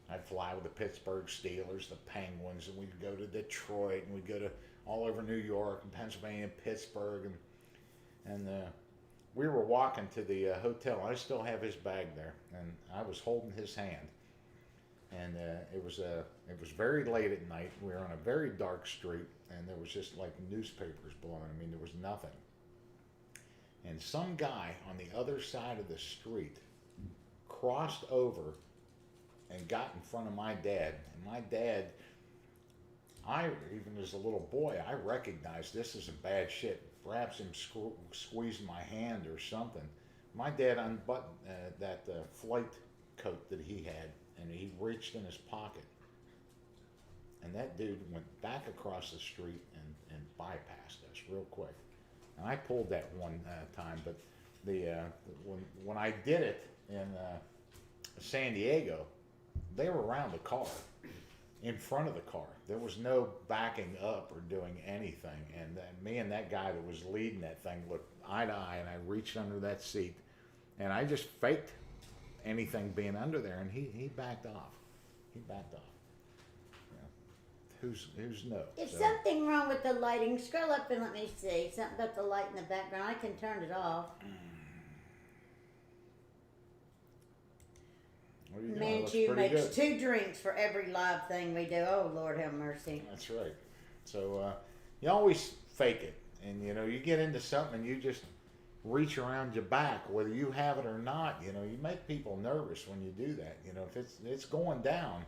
I'd fly with the Pittsburgh Steelers, the Penguins, and we'd go to Detroit, and we'd go to all over New York and Pennsylvania and Pittsburgh, and we were walking to the hotel. I still have his bag there, and I was holding his hand. And it was very late at night. We were on a very dark street, and there was just like newspapers blowing. I mean, there was nothing. And some guy on the other side of the street crossed over and got in front of my dad. And my dad, even as a little boy, I recognized this as a bad shit. Perhaps him squeezing my hand or something. My dad unbuttoned that flight coat that he had, and he reached in his pocket. And that dude went back across the street and bypassed us real quick. And I pulled that one time, but when I did it in San Diego, they were around the car, in front of the car. There was no backing up or doing anything. And me and that guy that was leading that thing looked eye to eye, and I reached under that seat, and I just faked anything being under there, and he backed off. He backed off. You know, who's no? Is something wrong with the lighting? Scroll up and let me see. Something about the light in the background. I can turn it off. What are you doing? Manchu makes 2 drinks for every live thing we do. Oh, Lord have mercy. That's right. So you always fake it, and you know you get into something and you just reach around your back, whether you have it or not. You know, you make people nervous when you do that. You know, if it's going down,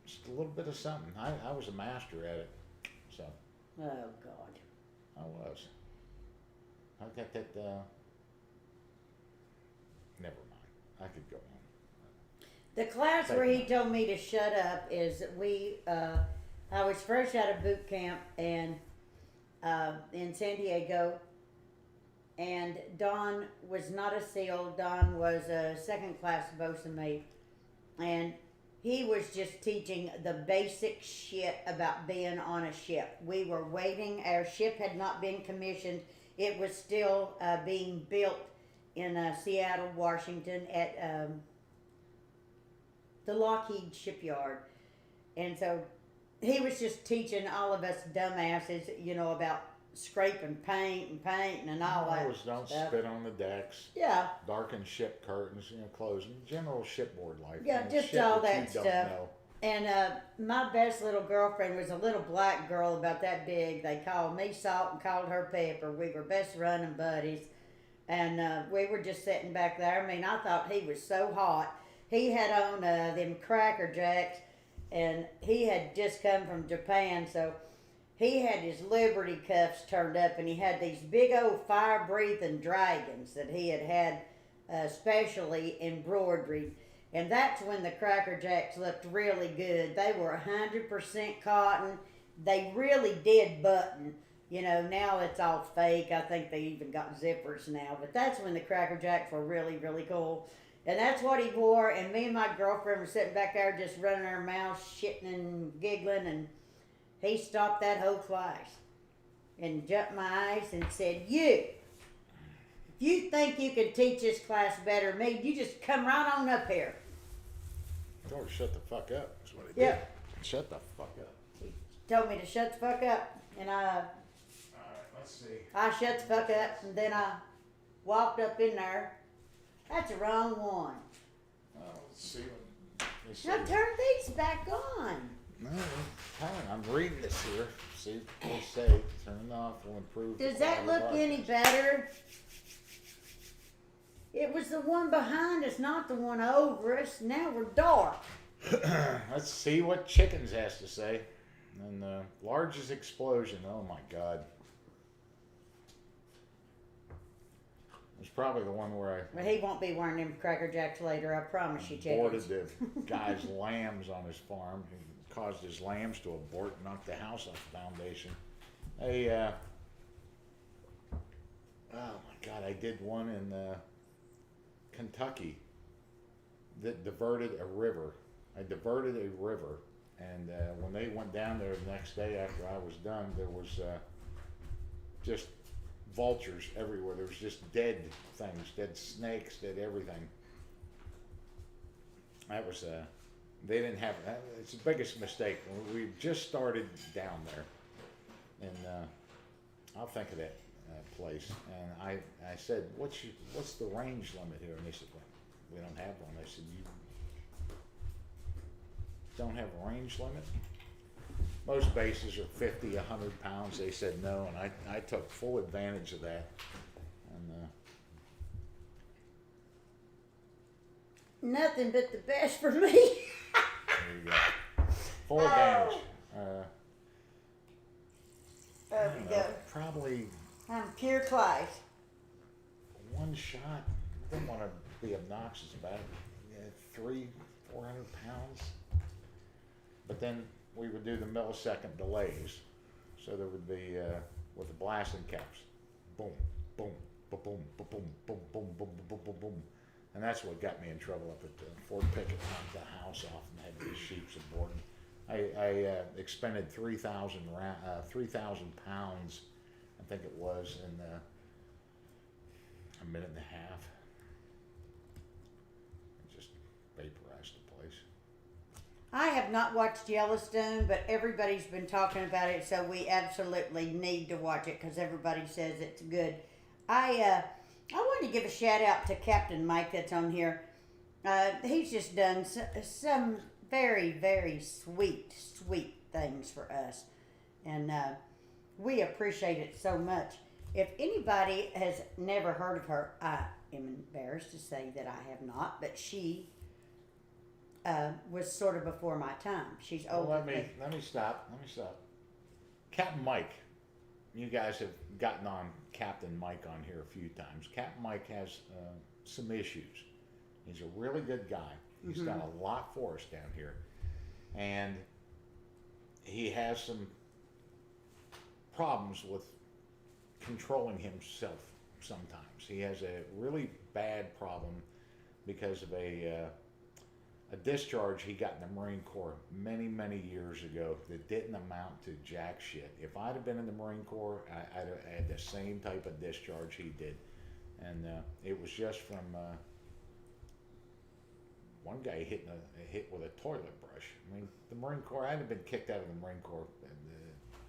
just a little bit of something. I was a master at it. So. Oh God. I was. I got that. Never mind. I could go on. The class where he told me to shut up is I was fresh out of boot camp and in San Diego, and Don was not a SEAL. Don was a second class bosun mate, and he was just teaching the basic shit about being on a ship. We were waiting. Our ship had not been commissioned. It was still being built in Seattle, Washington at the Lockheed shipyard. And so he was just teaching all of us dumbasses, you know, about scraping paint and all that Always don't stuff. spit on the decks. Yeah. Darken ship curtains, you know, close. General shipboard life. Yeah, You know, just shit all you that don't stuff. know. And my best little girlfriend was a little black girl about that big. They called me Salt and called her Pepper. We were best running buddies. And we were just sitting back there. I mean, I thought he was so hot. He had on them Cracker Jacks, and he had just come from Japan, so he had his Liberty cuffs turned up, and he had these big old fire-breathing dragons that he had specially embroidered. And that's when the Cracker Jacks looked really good. They were 100% cotton. They really did button. You know, now it's all fake. I think they even got zippers now. But that's when the Cracker Jacks were really, really cool. And that's what he wore. And me and my girlfriend were sitting back there just running our mouths, shitting and giggling. And he stopped that whole class and jumped my eyes and said, "You, if you think you can teach this class better than me, you just come right on up here." Told her to shut the fuck up. That's what I did. Yep. Shut the fuck up. He told me to shut the fuck up, and Alright, let's see. I shut the fuck up, and then I walked up in there. That's the wrong one. Let's see what they say. Now turn these back on. No, I'm reading this here. See what they say. Turn it off will improve. Does the that quality look of any better? It was the one behind us, not the one over us. Now we're dark. Let's see what Chickens has to say. And the largest explosion. Oh my God. It's probably the one where Well, he won't be wearing them Cracker Jacks later, I promise you, boarded Chickens. the guy's lambs on his farm. He caused his lambs to abort and knocked the house off the foundation. Oh my God, I did one in Kentucky that diverted a river. I diverted a river, and when they went down there the next day after I was done, there was just vultures everywhere. There was just dead things, dead snakes, dead everything. That was they didn't have. It's the biggest mistake. We just started down there, and I'll think of that place. And I said, what's the range limit here? And they said, well, we don't have one. I said, you don't have a range limit? Most bases are 50, 100 pounds. They said no, and I took full advantage of that. And Nothing but the best for me. there you go. Full advantage. There I we don't go. know, probably I'm pure class. one shot. I don't want to be obnoxious about it. Yeah, 300-400 pounds. But then we would do the millisecond delays. So there would be with the blasting caps, boom, boom, boom, boom, boom, boom, boom, boom, boom, boom, boom, boom. And that's what got me in trouble up at Fort Pickett. Knocked the house off and had these sheeps aborted. I expended 3,000 pounds, I think it was, in a minute and a half. It just vaporized the place. I have not watched Yellowstone, but everybody's been talking about it, so we absolutely need to watch it because everybody says it's good. I want to give a shout out to Captain Mike that's on here. He's just done some very, very sweet things for us, and we appreciate it so much. If anybody has never heard of her, I am embarrassed to say that I have not, but she was sort of before my time. She's Well, older. let me stop. Captain Mike, you guys have gotten on Captain Mike on here a few times. Captain Mike has some issues. He's a really good guy. He's done a lot for us down here, and he has some problems with controlling himself sometimes. He has a really bad problem because of a discharge he got in the Marine Corps many years ago that didn't amount to jack shit. If I'd have been in the Marine Corps, I'd have had the same type of discharge he did. And it was just from one guy hit with a toilet brush. I mean, the Marine Corps, I'd have been kicked out of the Marine Corps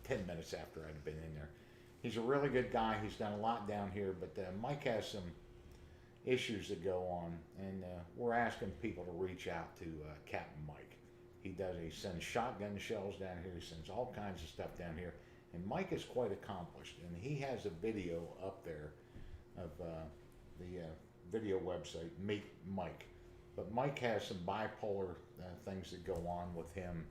10 minutes after I'd have been in there. He's a really good guy. He's done a lot down here, but Mike has some issues that go on, and we're asking people to reach out to Captain Mike. He sends shotgun shells down here. He sends all kinds of stuff down here, and Mike is quite accomplished, and he has a video up there of the video website, Meet Mike. But Mike has some bipolar things that go on with him.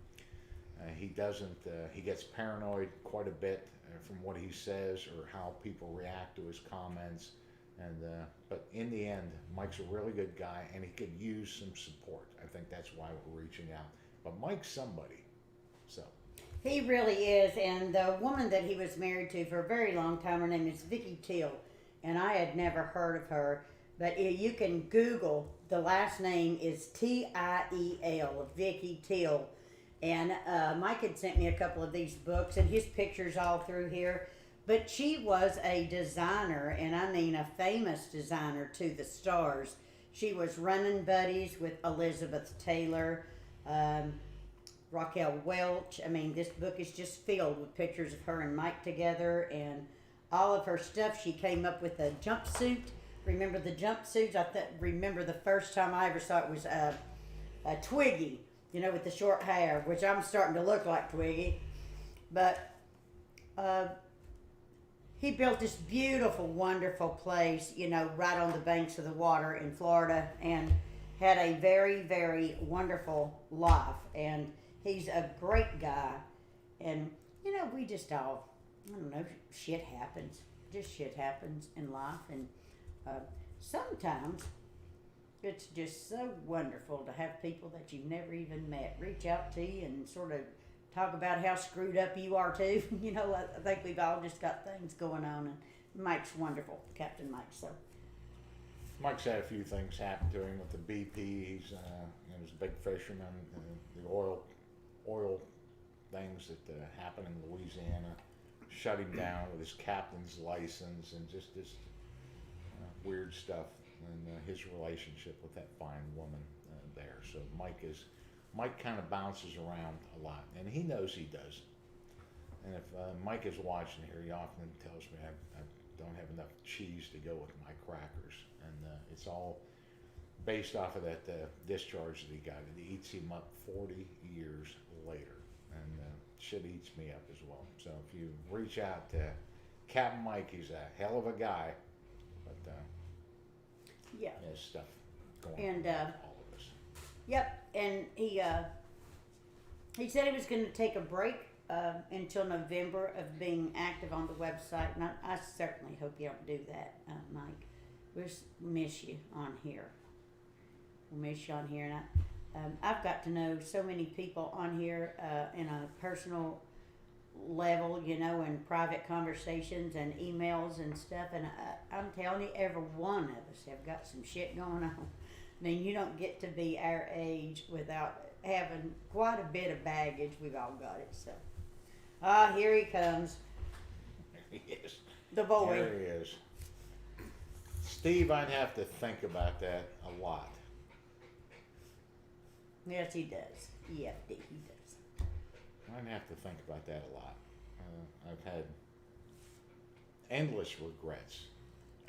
He gets paranoid quite a bit from what he says or how people react to his comments. And but in the end, Mike's a really good guy, and he could use some support. I think that's why we're reaching out. But Mike's somebody, so. He really is, and the woman that he was married to for a very long time, her name is Vicky Till, and I had never heard of her, but you can Google, the last name is Tiel, Vicky Till, and Mike had sent me a couple of these books, and his pictures all through here. But she was a designer, and I mean a famous designer to the stars. She was running buddies with Elizabeth Taylor. Raquel Welch. I mean, this book is just filled with pictures of her and Mike together, and all of her stuff. She came up with a jumpsuit. Remember the jumpsuits? Remember the first time I ever saw it was a Twiggy, with the short hair, which I'm starting to look like Twiggy. But he built this beautiful, wonderful place, right on the banks of the water in Florida, and had a very, very wonderful life. And he's a great guy. And, we just all, I don't know, shit happens. Just shit happens in life. And sometimes it's just so wonderful to have people that you've never even met reach out to you and sort of talk about how screwed up you are too. I think we've all just got things going on, and Mike's wonderful, Captain Mike. So Mike's had a few things happen to him with the BP. He's he was a big fisherman. The oil things that happened in Louisiana shut him down with his captain's license and just this weird stuff and his relationship with that fine woman there. So Mike kind of bounces around a lot, and he knows he does. And if Mike is watching here, he often tells me I don't have enough cheese to go with my crackers, and it's all based off of that discharge that he got. It eats him up 40 years later, and shit eats me up as well. So if you reach out to Captain Mike, he's a hell of a guy, but yeah, there's stuff going and on with all of us. Yep, and he said he was going to take a break until November of being active on the website, and I certainly hope you don't do that, Mike. We'll miss you on here. We'll miss you on here, and I've got to know so many people on here in a personal level, and private conversations and emails and stuff, and I'm telling you, every one of us have got some shit going on. I mean, you don't get to be our age without having quite a bit of baggage. We've all got it. So, here he comes. Yes. The boy. There he is. Steve, I'd have to think about that a lot. Yes, he does. EFD, he does. I'd have to think about that a lot. I've had endless regrets.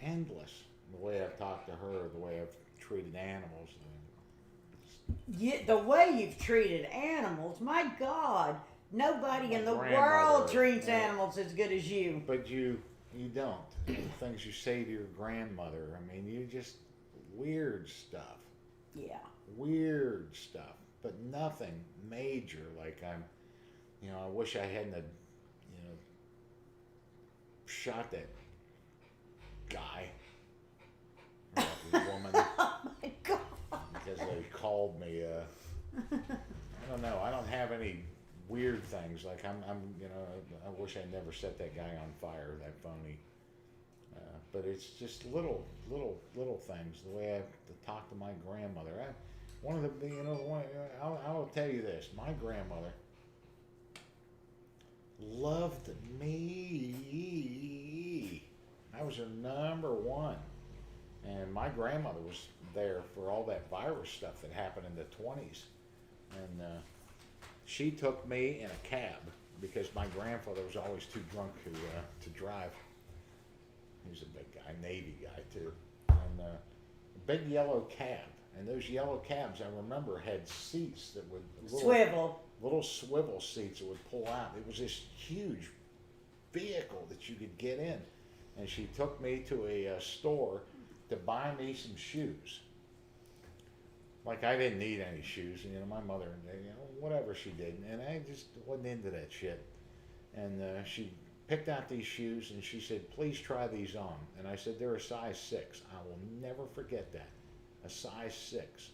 Endless. The way I've talked to her, the way I've treated animals. Yeah, the way you've treated animals, my God. Nobody in the grandmother, world treats animals as good as you. But you don't. And the things you say to your grandmother, I mean, you just, weird stuff. Yeah. Weird stuff. But nothing major. Like I wish I hadn't, shot that guy. Or that woman. Oh my God. Because they called me, I don't know, I don't have any weird things, like I wish I never set that guy on fire, that phony, but it's just little things, the way I have to talk to my grandmother. I'll tell you this, my grandmother loved me. I was her number one. And my grandmother was there for all that virus stuff that happened in the 20s. And she took me in a cab because my grandfather was always too drunk to drive. He was a big guy, Navy guy too. And a big yellow cab. And those yellow cabs, I remember, had seats that would... Little swivel seats that would pull out. It was this huge vehicle that you could get in. And she took me to a store to buy me some shoes. Like, I didn't need any shoes, and my mother, whatever she did, and I just wasn't into that shit. And she picked out these shoes, and she said, "Please try these on." And I said, "They're a size 6. I will never forget that, a size 6.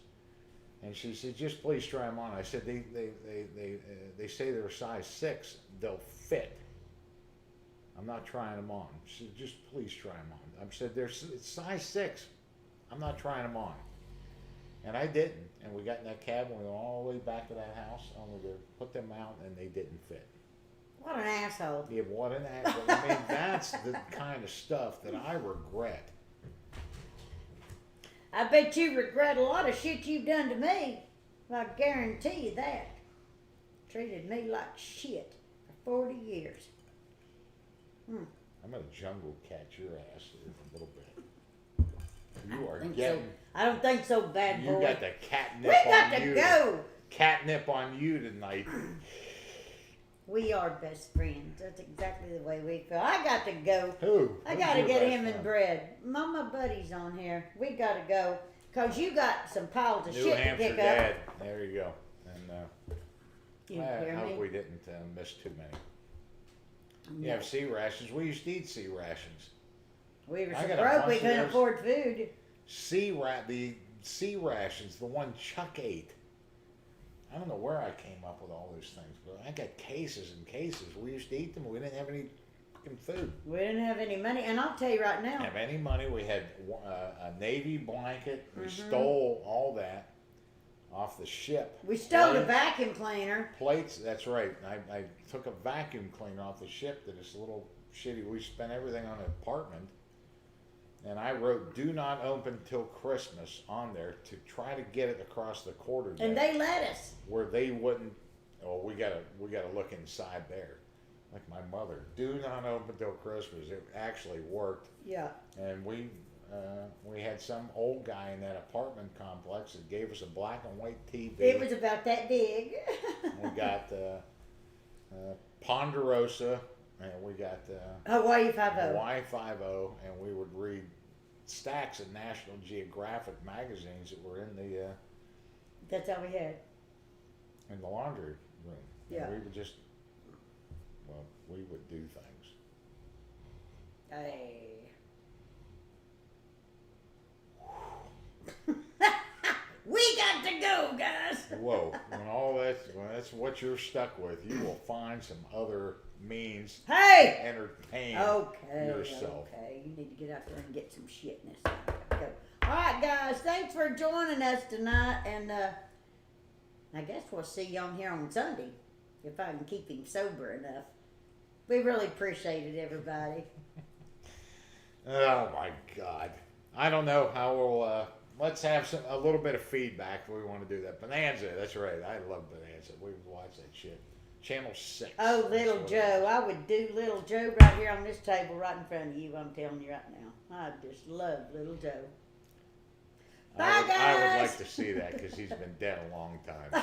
And she said, "Just please try them on." I said, "They say they're a size 6. They'll fit. I'm not trying them on." She said, "Just please try them on." I said, it's size 6. I'm not trying them on." And I didn't. And we got in that cab and we went all the way back to that house only to put them out, and they didn't fit. What an asshole. Yeah, what an asshole. I mean, that's the kind of stuff that I regret. I bet you regret a lot of shit you've done to me. I guarantee you that. Treated me like shit for 40 years. I'm gonna jungle cat your ass in a little bit. You are getting. I don't think so, bad boy. You got the catnip We got on to you. go. Catnip on you tonight. We are best friends. That's exactly the way we feel. I got to go. Who? I Who's got to your get best him friend? in bread. My buddy's on here. We got to go. Because you got some piles of New shit Hampshire to pick Dad. up. There you go. And You I hear hope me? we didn't miss too many. No. You have C rations. We used to eat C rations. We were I so got a broke bunch we of couldn't those. afford food. The C rations, the one Chuck ate. I don't know where I came up with all those things, but I got cases and cases. We used to eat them. We didn't have any fucking food. We didn't have any money. And I'll tell you right now. Have any money? We had a Navy blanket. We Mm-hmm. stole all that off the ship. We stole the Plates- vacuum cleaner. Plates. That's right. I took a vacuum cleaner off the ship to this little shitty. We spent everything on an apartment. And I wrote "Do not open till Christmas" on there to try to get it across the quarter deck, And they let us. where they wouldn't. Oh, we gotta look inside there, like my mother. Do not open till Christmas. It actually worked, Yeah. and we had some old guy in that apartment complex that gave us a black and white TV. It was about that big. We got Ponderosa. And we got Hawaii 5-0. Hawaii 5-0, and we would read stacks of National Geographic magazines that were in the That's all we had. laundry room. Yeah. And we would just, well, we would do things. Hey. We got to go, guys. Whoa! When that's what you're stuck with, you will find some other means to Hey. entertain Okay. yourself. Okay. You need to get out there and get some shit in this. Go. All right, guys. Thanks for joining us tonight, and I guess we'll see you on here on Sunday if I can keep him sober enough. We really appreciate it, everybody. Oh my God! I don't know how we'll. Let's have a little bit of feedback if we want to do that. Bonanza, that's right. I love Bonanza. We watch that shit. Channel 6. Oh, That's Little what it Joe. is. I would do Little Joe right here on this table right in front of you. I'm telling you right now. I just love Little Joe. Bye, I would guys. like to see that because he's been dead a long time.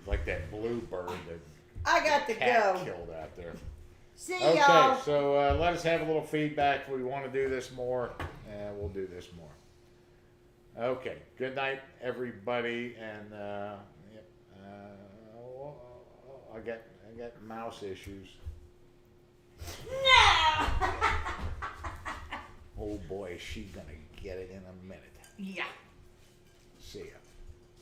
Like that bluebird that I got to cat go. killed out there. See Okay, y'all. so let us have a little feedback. If we want to do this more, we'll do this more. Okay, good night, everybody, and I got mouse issues. No. Oh boy, is she gonna get it in a minute. Yeah. See ya.